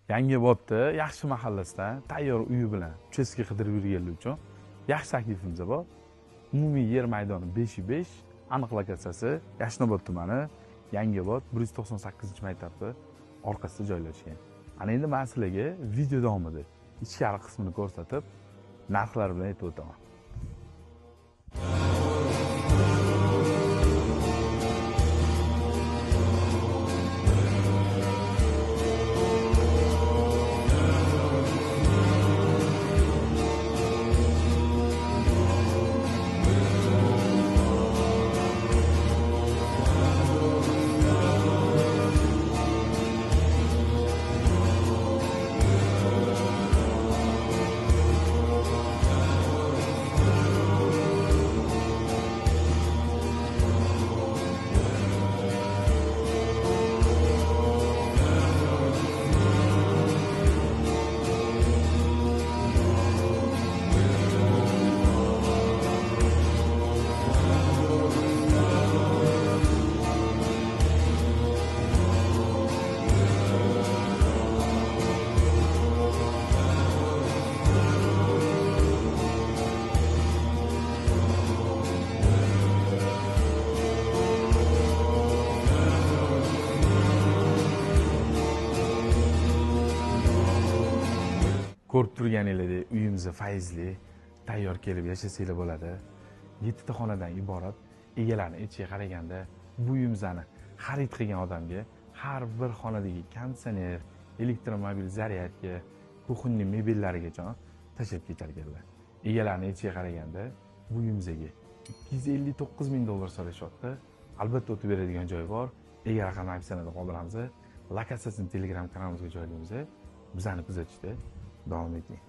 Yangiobodda yaxshi mahallasida tayyor uyi bilan uchastka qidirib yurganlar uchun yaxshi taklifimiz bor. Umumiy yer maydoni 5/5, aniq lokatsiyasi Yashnobod tumani, Yangiobod 198-maktabni orqasida joylashgan. Ana endi men sizlarga video davomida ichkari qismini ko'rsatib, narxlar bilan aytib o'taman. Ko'rib turganingizdek uyimiz fayzli, tayyor kelib yashasanglar bo'ladi. 7 ta xonadan iborat. Egalarining aytishiga qaraganda, bu uyimizni xarid qilgan odamga har bir xonadagi konditsioner, elektromobil zaryadka, kuxonning mebellarigacha tashlab ketarkanlar. Egalarining aytishiga qaraganda, bu uyimizga $259 ming so'rashyapti. Albatta o'tib beradigan joy bor. Ega raqamni opsiyada qoldiramiz. Lokatsiyasini Telegram kanalimizga joylaymiz. Bizani kuzatishda davom eting.